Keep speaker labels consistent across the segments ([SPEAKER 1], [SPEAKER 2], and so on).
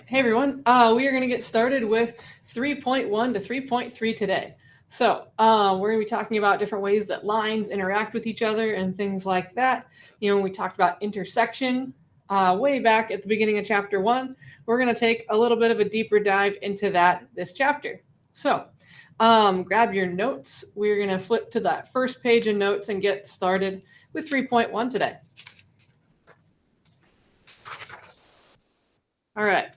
[SPEAKER 1] Hey everyone, we are going to get started with 3.1 to 3.3 today. So we're going to be talking about different ways that lines interact with each other and things like that. We talked about intersection way back at the beginning of chapter 1. We're going to take a little bit of a deeper dive into that this chapter. So grab your notes. We're going to flip to that first page of notes and get started with 3.1 today. All right.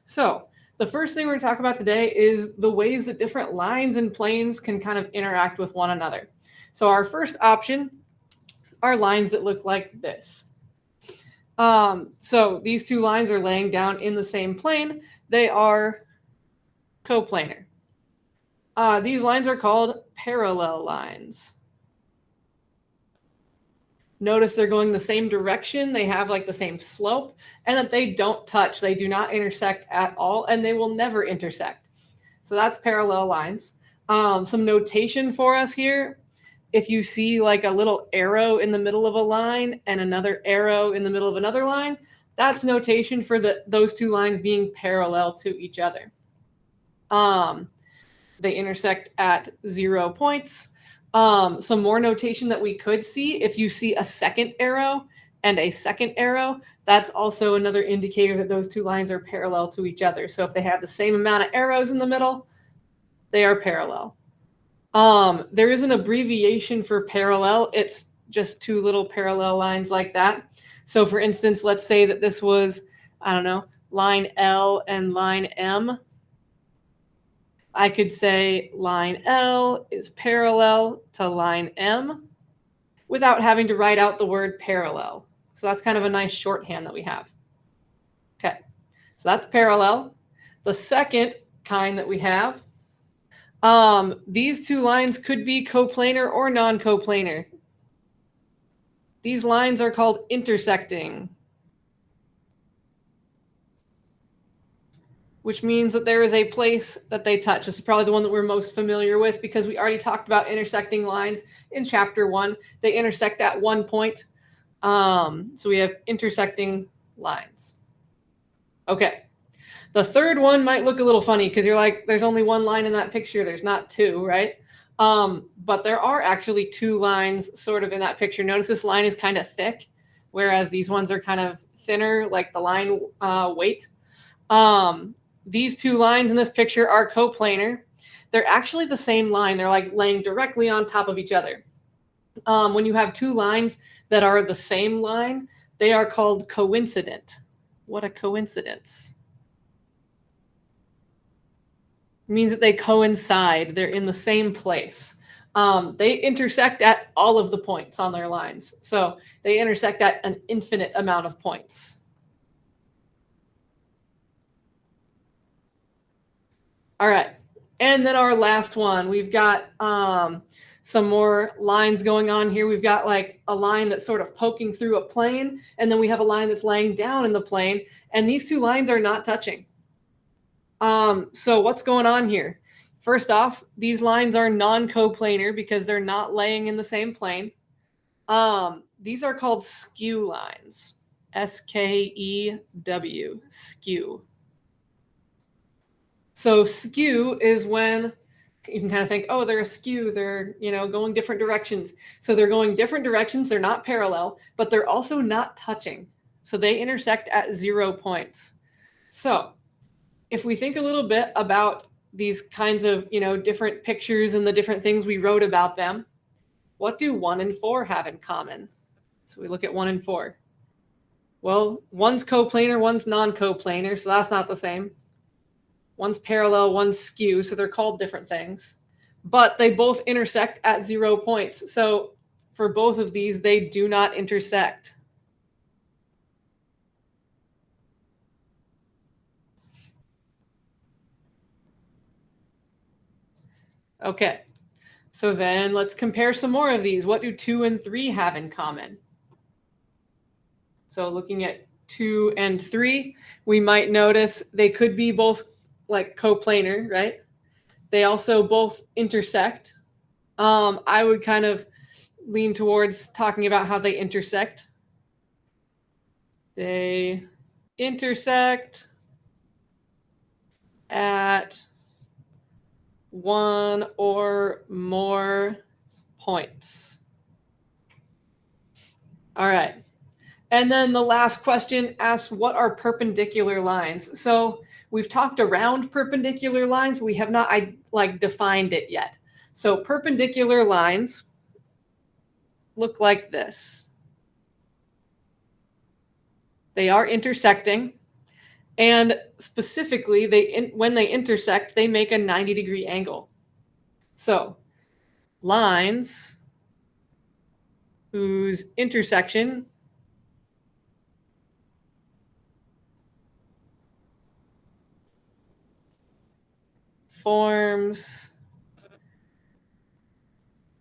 [SPEAKER 1] So the first thing we're going to talk about today is the ways that different lines and planes can kind of interact with one another. So our first option are lines that look like this. So these two lines are laying down in the same plane. They are coplanar. These lines are called parallel lines. Notice they're going the same direction, they have like the same slope, and that they don't touch. They do not intersect at all, and they will never intersect. So that's parallel lines. Some notation for us here. If you see like a little arrow in the middle of a line and another arrow in the middle of another line, that's notation for those two lines being parallel to each other. They intersect at 0 points. Some more notation that we could see, if you see a second arrow and a second arrow, that's also another indicator that those two lines are parallel to each other. So if they have the same amount of arrows in the middle, they are parallel. There is an abbreviation for parallel. It's just two little parallel lines like that. So for instance, let's say that this was, I don't know, line L and line M. I could say line L is parallel to line M without having to write out the word parallel. So that's kind of a nice shorthand that we have. Okay, so that's parallel. The second kind that we have, these two lines could be coplanar or non-coplanar. These lines are called intersecting, which means that there is a place that they touch. This is probably the one that we're most familiar with because we already talked about intersecting lines in chapter 1. They intersect at one point. So we have intersecting lines. Okay. The third one might look a little funny because you're like, there's only one line in that picture. There's not two, right? But there are actually two lines sort of in that picture. Notice this line is kind of thick, whereas these ones are kind of thinner, like the line weight. These two lines in this picture are coplanar. They're actually the same line. They're like laying directly on top of each other. When you have two lines that are the same line, they are called coincident. What a coincidence. It means that they coincide. They're in the same place. They intersect at all of the points on their lines. So they intersect at an infinite amount of points. All right. And then our last one, we've got some more lines going on here. We've got like a line that's sort of poking through a plane, and then we have a line that's laying down in the plane, and these two lines are not touching. So what's going on here? First off, these lines are non-coplanar because they're not laying in the same plane. These are called skew lines. S-K-E-W, skew. So skew is when you can kind of think, oh, they're askew. They're, going different directions. So they're going different directions. They're not parallel, but they're also not touching. So they intersect at 0 points. So if we think a little bit about these kinds of, different pictures and the different things we wrote about them, what do 1 and 4 have in common? So we look at 1 and 4. Well, one's coplanar, one's non-coplanar, so that's not the same. One's parallel, one's skew, so they're called different things. But they both intersect at 0 points. So for both of these, they do not intersect. Okay, so then let's compare some more of these. What do 2 and 3 have in common? So looking at 2 and 3, we might notice they could be both like coplanar, right? They also both intersect. I would kind of lean towards talking about how they intersect. They intersect at one or more points. All right. And then the last question asks, what are perpendicular lines? So we've talked around perpendicular lines. We have not defined it yet. So perpendicular lines look like this. They are intersecting. And specifically, when they intersect, they make a 90-degree angle. So lines whose intersection forms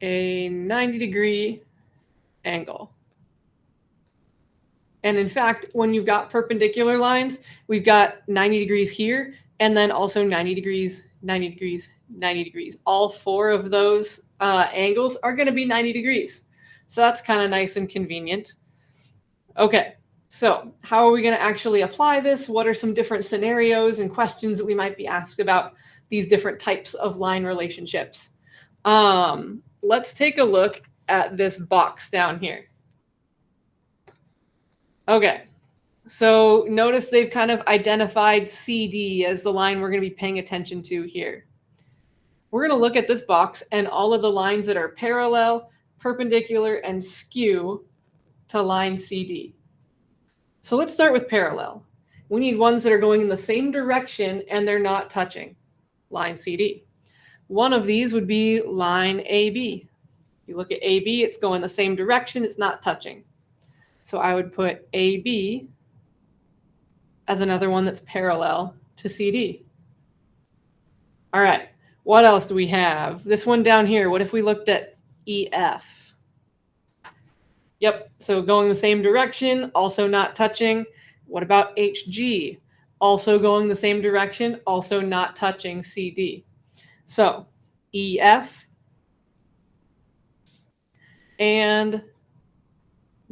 [SPEAKER 1] a 90-degree angle. And in fact, when you've got perpendicular lines, we've got 90 degrees here, and then also 90 degrees, 90 degrees, 90 degrees. All four of those angles are going to be 90 degrees. So that's kind of nice and convenient. Okay, so how are we going to actually apply this? What are some different scenarios and questions that we might be asked about these different types of line relationships? Let's take a look at this box down here. Okay, so notice they've kind of identified CD as the line we're going to be paying attention to here. We're going to look at this box and all of the lines that are parallel, perpendicular, and skew to line CD. So let's start with parallel. We need ones that are going in the same direction and they're not touching, line CD. One of these would be line AB. If you look at AB, it's going the same direction, it's not touching. So I would put AB as another one that's parallel to CD. All right, what else do we have? This one down here, what if we looked at EF? Yep, so going the same direction, also not touching. What about HG? Also going the same direction, also not touching CD. So EF and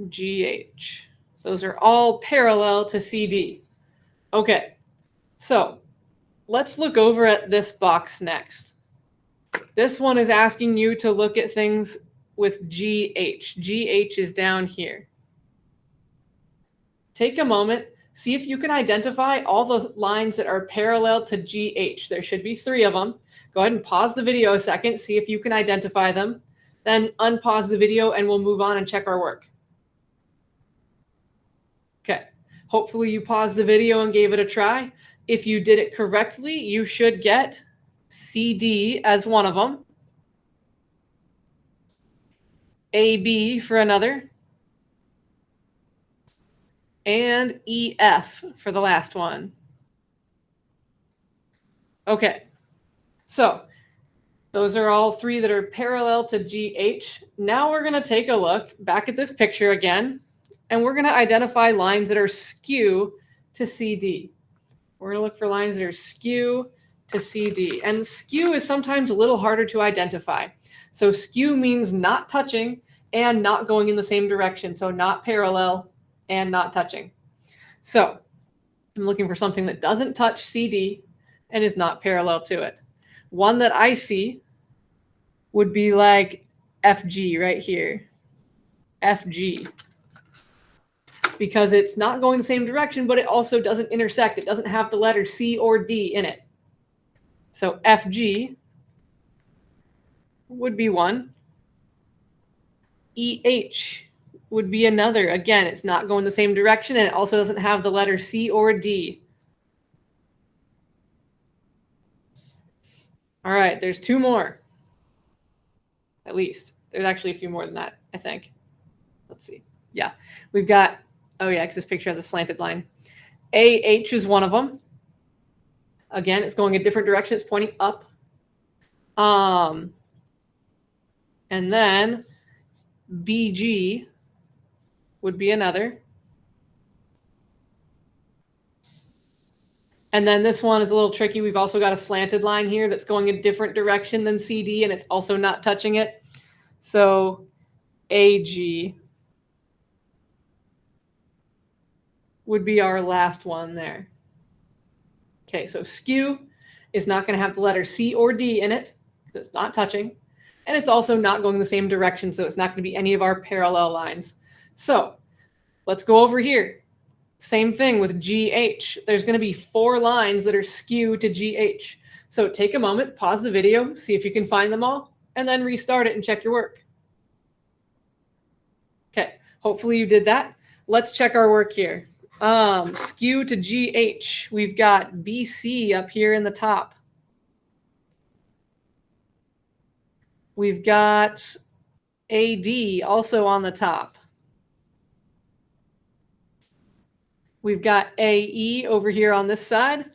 [SPEAKER 1] GH. Those are all parallel to CD. Okay, so let's look over at this box next. This one is asking you to look at things with GH. GH is down here. Take a moment, see if you can identify all the lines that are parallel to GH. There should be 3 of them. Go ahead and pause the video a second, see if you can identify them. Then unpause the video and we'll move on and check our work. Okay, hopefully you paused the video and gave it a try. If you did it correctly, you should get CD as one of them, AB for another, and EF for the last one. Okay, so those are all 3 that are parallel to GH. Now we're going to take a look back at this picture again, and we're going to identify lines that are skew to CD. We're going to look for lines that are skew to CD. And skew is sometimes a little harder to identify. So skew means not touching and not going in the same direction. So not parallel and not touching. So I'm looking for something that doesn't touch CD and is not parallel to it. One that I see would be like FG right here. FG. Because it's not going the same direction, but it also doesn't intersect. It doesn't have the letter C or D in it. So FG would be one. EH would be another. Again, it's not going the same direction, and it also doesn't have the letter C or D. All right, there's 2 more. At least. There's actually a few more than that, I think. Let's see. Yeah, we've got, oh yeah, because this picture has a slanted line. AH is one of them. Again, it's going a different direction. It's pointing up. And then BG would be another. And then this one is a little tricky. We've also got a slanted line here that's going a different direction than CD, and it's also not touching it. So AG would be our last one there. Okay, so skew is not going to have the letter C or D in it, because it's not touching. And it's also not going the same direction, so it's not going to be any of our parallel lines. So let's go over here. Same thing with GH. There's going to be 4 lines that are skew to GH. So take a moment, pause the video, see if you can find them all, and then restart it and check your work. Okay, hopefully you did that. Let's check our work here. Skew to GH. We've got BC up here in the top. We've got AD also on the top. We've got AE over here on this side.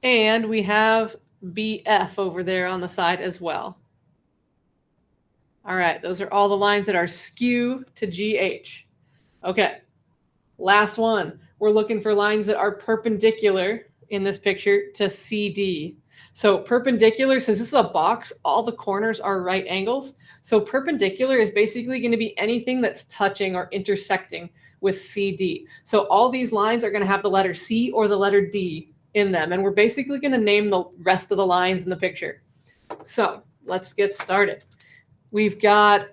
[SPEAKER 1] And we have BF over there on the side as well. All right, those are all the lines that are skew to GH. Okay, last one. We're looking for lines that are perpendicular in this picture to CD. So perpendicular, since this is a box, all the corners are right angles. So perpendicular is basically going to be anything that's touching or intersecting with CD. So all these lines are going to have the letter C or the letter D in them. And we're basically going to name the rest of the lines in the picture. So let's get started. We've got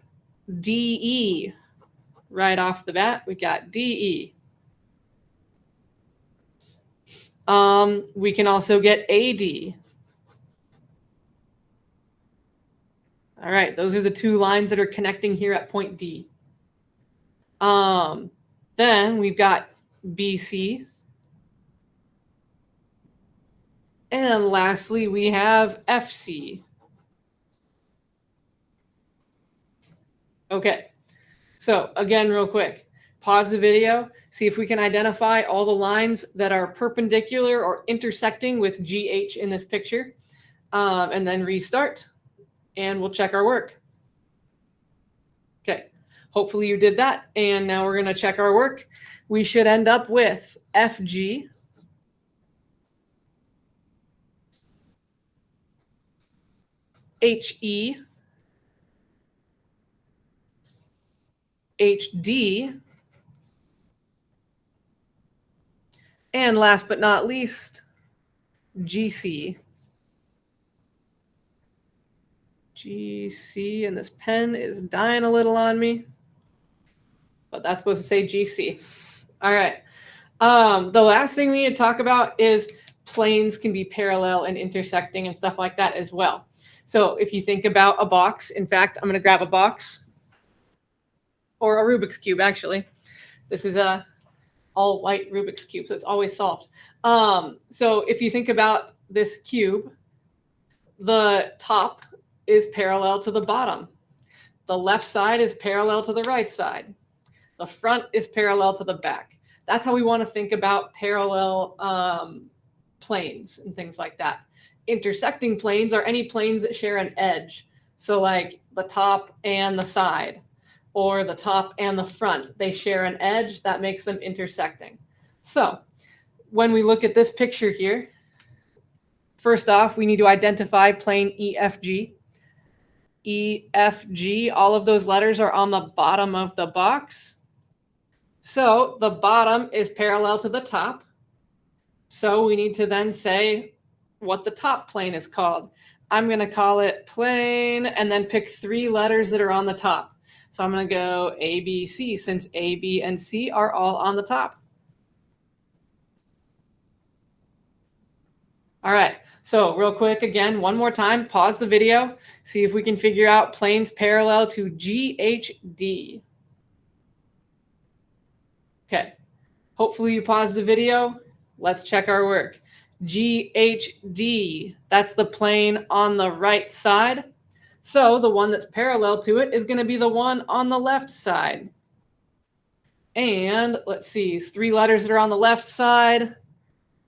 [SPEAKER 1] DE right off the bat. We've got DE. We can also get AD. All right, those are the 2 lines that are connecting here at point D. Then we've got BC. And lastly, we have FC. Okay, so again, real quick, pause the video, see if we can identify all the lines that are perpendicular or intersecting with GH in this picture, and then restart. And we'll check our work. Okay, hopefully you did that. And now we're going to check our work. We should end up with FG, HE, HD, and last but not least, GC. GC, and this pen is dying a little on me, but that's supposed to say GC. All right. The last thing we need to talk about is planes can be parallel and intersecting and stuff like that as well. So if you think about a box, in fact, I'm going to grab a box or a Rubik's Cube, actually. This is a all white Rubik's Cube, so it's always solved. So if you think about this cube, the top is parallel to the bottom. The left side is parallel to the right side. The front is parallel to the back. That's how we want to think about parallel planes and things like that. Intersecting planes are any planes that share an edge. So like the top and the side, or the top and the front, they share an edge that makes them intersecting. So when we look at this picture here, first off, we need to identify plane EFG. EFG, all of those letters are on the bottom of the box. So the bottom is parallel to the top. So we need to then say what the top plane is called. I'm going to call it plane and then pick 3 letters that are on the top. So I'm going to go A, B, C, since A, B, and C are all on the top. All right. So real quick, again, one more time, pause the video, see if we can figure out planes parallel to GHD. Okay. Hopefully you paused the video. Let's check our work. GHD, that's the plane on the right side. So the one that's parallel to it is going to be the one on the left side. And let's see, 3 letters that are on the left side.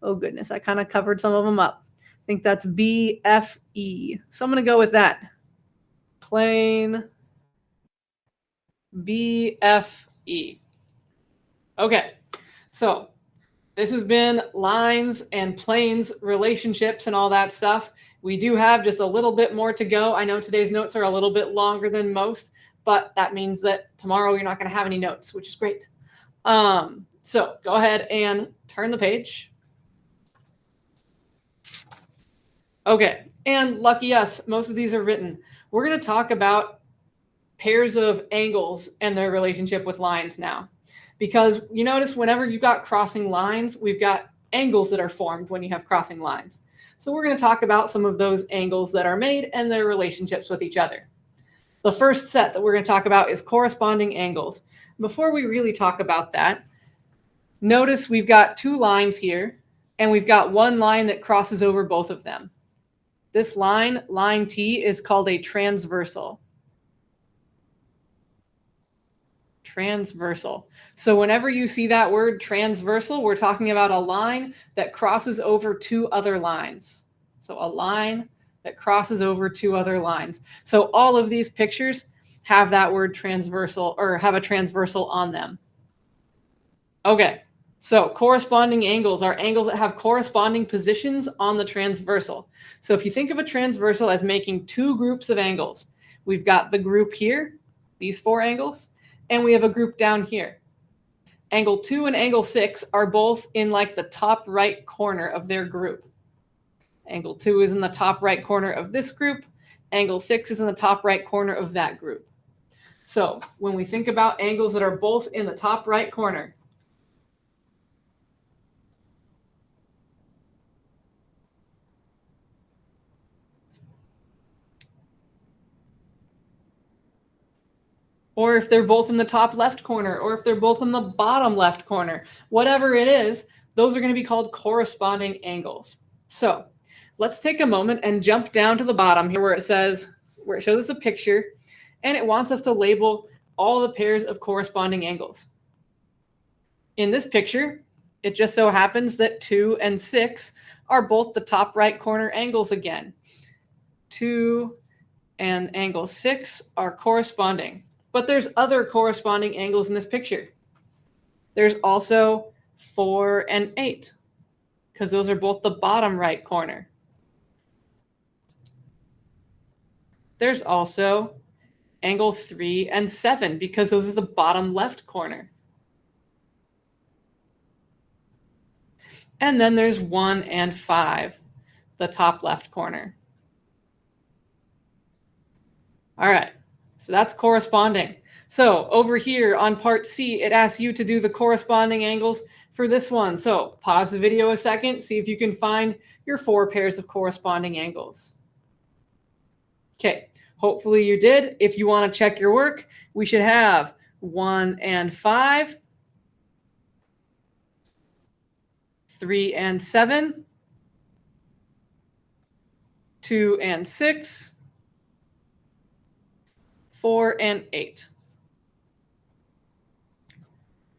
[SPEAKER 1] Oh goodness, I kind of covered some of them up. I think that's BFE. So I'm going to go with that. Plane BFE. Okay, so this has been lines and planes, relationships, and all that stuff. We do have just a little bit more to go. I know today's notes are a little bit longer than most, but that means that tomorrow you're not going to have any notes, which is great. So go ahead and turn the page. Okay, and lucky us, most of these are written. We're going to talk about pairs of angles and their relationship with lines now. Because you notice whenever you've got crossing lines, we've got angles that are formed when you have crossing lines. So we're going to talk about some of those angles that are made and their relationships with each other. The first set that we're going to talk about is corresponding angles. Before we really talk about that, notice we've got two lines here, and we've got one line that crosses over both of them. This line, line T, is called a transversal. Transversal. So whenever you see that word transversal, we're talking about a line that crosses over two other lines. So a line that crosses over two other lines. So all of these pictures have that word transversal, or have a transversal on them. Okay, so corresponding angles are angles that have corresponding positions on the transversal. So if you think of a transversal as making two groups of angles, we've got the group here, these four angles, and we have a group down here. Angle 2 and angle 6 are both in like the top right corner of their group. Angle 2 is in the top right corner of this group. Angle 6 is in the top right corner of that group. So when we think about angles that are both in the top right corner, or if they're both in the top left corner, or if they're both in the bottom left corner, whatever it is, those are going to be called corresponding angles. So let's take a moment and jump down to the bottom here where it shows us a picture, and it wants us to label all the pairs of corresponding angles. In this picture, it just so happens that 2 and 6 are both the top right corner angles again. 2 and angle 6 are corresponding. But there's other corresponding angles in this picture. There's also 4 and 8, because those are both the bottom right corner. There's also angle 3 and 7, because those are the bottom left corner. And then there's 1 and 5, the top left corner. All right, so that's corresponding. So over here on part C, it asks you to do the corresponding angles for this one. So pause the video a second, see if you can find your 4 pairs of corresponding angles. Okay, hopefully you did. If you want to check your work, we should have 1 and 5, 3 and 7, 2 and 6, 4 and 8.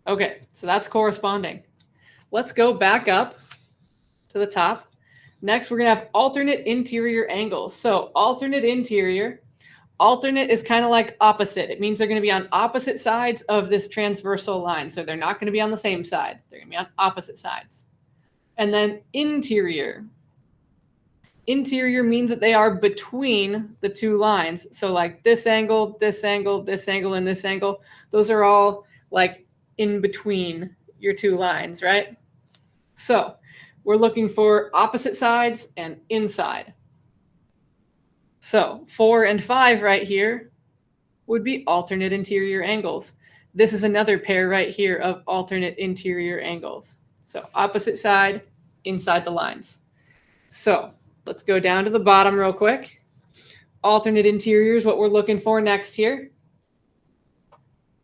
[SPEAKER 1] Okay, so that's corresponding. Let's go back up to the top. Next, we're going to have alternate interior angles. So alternate interior, alternate is kind of like opposite. It means they're going to be on opposite sides of this transversal line. So they're not going to be on the same side. They're going to be on opposite sides. And then interior. Interior means that they are between the two lines. So like this angle, this angle, this angle, and this angle, those are all like in between your two lines, right? So we're looking for opposite sides and inside. So 4 and 5 right here would be alternate interior angles. This is another pair right here of alternate interior angles. So opposite side, inside the lines. So let's go down to the bottom real quick. Alternate interior is what we're looking for next here.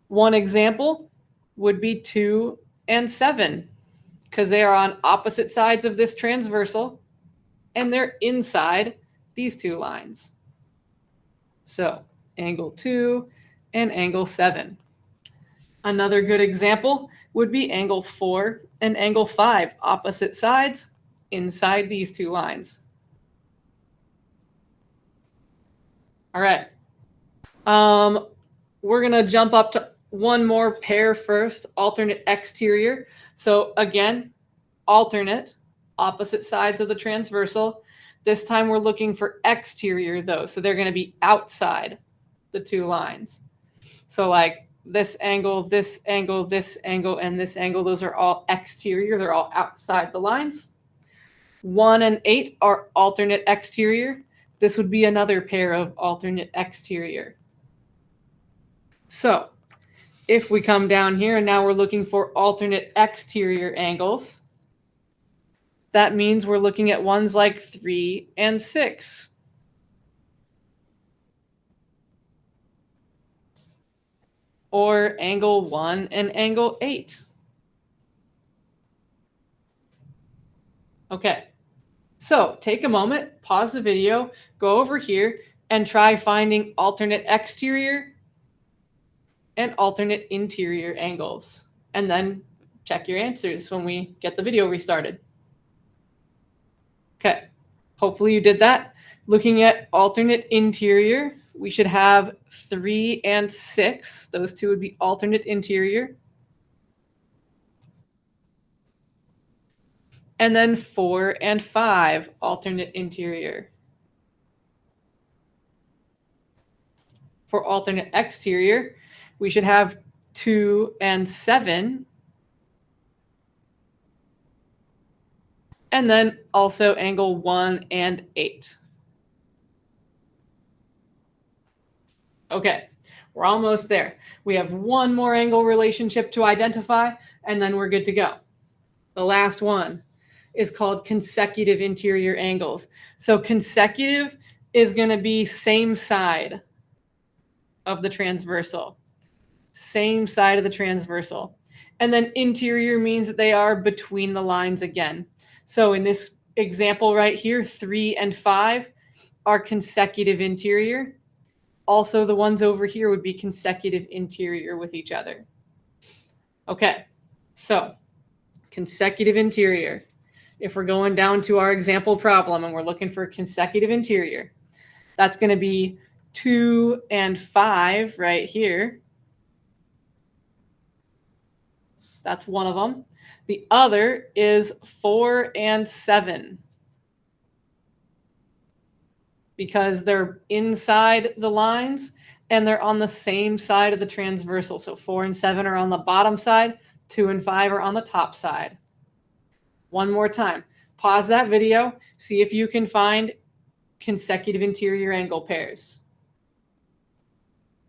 [SPEAKER 1] One example would be 2 and 7, because they are on opposite sides of this transversal, and they're inside these two lines. So angle 2 and angle 7. Another good example would be angle 4 and angle 5, opposite sides, inside these two lines. All right. We're going to jump up to one more pair first, alternate exterior. So again, alternate, opposite sides of the transversal. This time we're looking for exterior though. So they're going to be outside the two lines. So like this angle, this angle, this angle, and this angle, those are all exterior. They're all outside the lines. 1 and 8 are alternate exterior. This would be another pair of alternate exterior. So if we come down here and now we're looking for alternate exterior angles, that means we're looking at ones like 3 and 6. Or angle 1 and angle 8. Okay, so take a moment, pause the video, go over here, and try finding alternate exterior and alternate interior angles. And then check your answers when we get the video restarted. Okay, hopefully you did that. Looking at alternate interior, we should have 3 and 6. Those two would be alternate interior. And then 4 and 5, alternate interior. For alternate exterior, we should have 2 and 7. And then also angle 1 and 8. Okay, we're almost there. We have one more angle relationship to identify, and then we're good to go. The last one is called consecutive interior angles. So consecutive is going to be same side of the transversal. Same side of the transversal. And then interior means that they are between the lines again. So in this example right here, 3 and 5 are consecutive interior. Also, the ones over here would be consecutive interior with each other. Okay, so consecutive interior. If we're going down to our example problem and we're looking for consecutive interior, that's going to be 2 and 5 right here. That's one of them. The other is 4 and 7. Because they're inside the lines and they're on the same side of the transversal. So 4 and 7 are on the bottom side, 2 and 5 are on the top side. One more time. Pause that video, see if you can find consecutive interior angle pairs.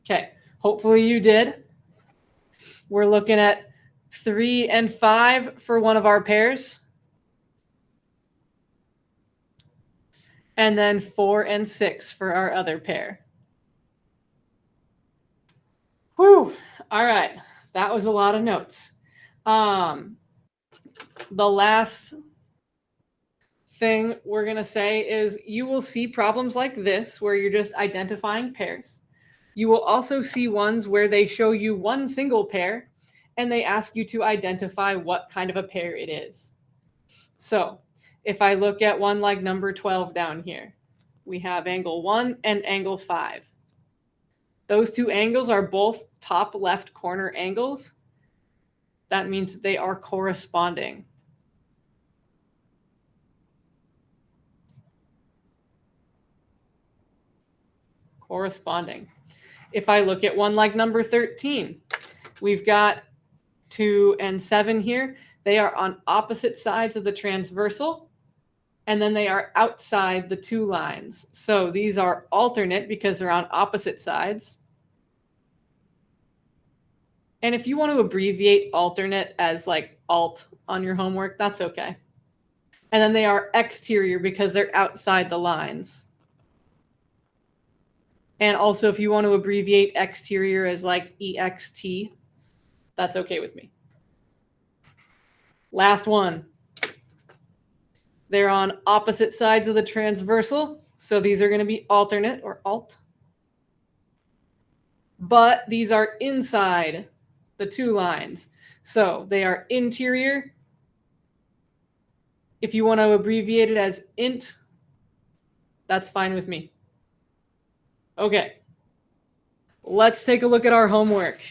[SPEAKER 1] Okay, hopefully you did. We're looking at 3 and 5 for one of our pairs. And then 4 and 6 for our other pair. Whew. All right. That was a lot of notes. The last thing we're going to say is you will see problems like this where you're just identifying pairs. You will also see ones where they show you one single pair and they ask you to identify what kind of a pair it is. So if I look at one like number 12 down here, we have angle 1 and angle 5. Those two angles are both top left corner angles. That means they are corresponding. Corresponding. If I look at one like number 13, we've got 2 and 7 here. They are on opposite sides of the transversal, and then they are outside the two lines. So these are alternate because they're on opposite sides. And if you want to abbreviate alternate as like alt on your homework, that's okay. And then they are exterior because they're outside the lines. And also if you want to abbreviate exterior as like EXT, that's okay with me. Last one. They're on opposite sides of the transversal. So these are going to be alternate or alt. But these are inside the two lines. So they are interior. If you want to abbreviate it as int, that's fine with me. Okay. Let's take a look at our homework.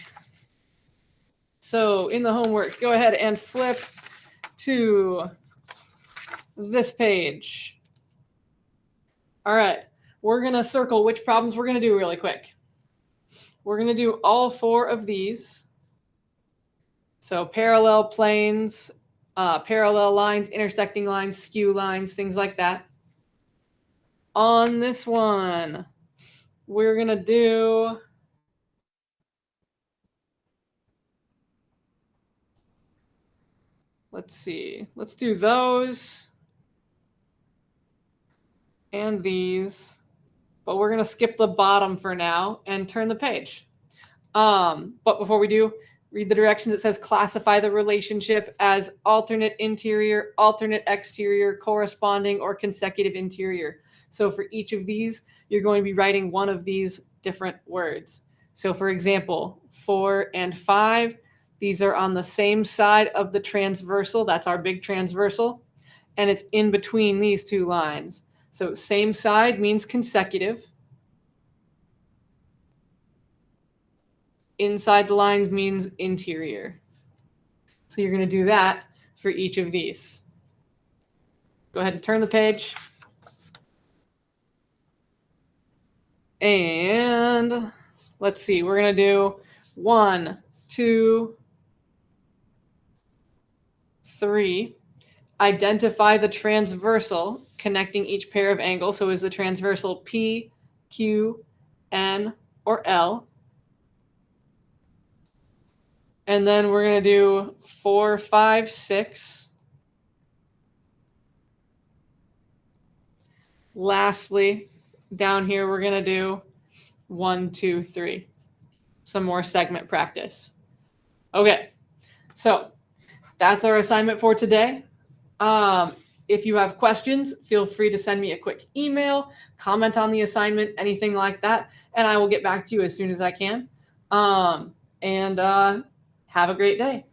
[SPEAKER 1] So in the homework, go ahead and flip to this page. All right. We're going to circle which problems we're going to do really quick. We're going to do all 4 of these. So parallel planes parallel lines, intersecting lines, skew lines, things like that. On this one, we're going to do let's see. Let's do those and these, but we're going to skip the bottom for now and turn the page. But before we do, read the directions. It says classify the relationship as alternate interior, alternate exterior, corresponding, or consecutive interior. So for each of these, you're going to be writing one of these different words. So for example, 4 and 5, these are on the same side of the transversal. That's our big transversal. And it's in between these two lines. So same side means consecutive. Inside the lines means interior. So you're going to do that for each of these. Go ahead and turn the page. And let's see, we're going to do 1, 2, 3. Identify the transversal connecting each pair of angles. So is the transversal P, Q, N, or L? And then we're going to do 4, 5, 6. Lastly, down here, we're going to do 1, 2, 3. Some more segment practice. Okay, so that's our assignment for today. If you have questions, feel free to send me a quick email, comment on the assignment, anything like that, and I will get back to you as soon as I can. And have a great day.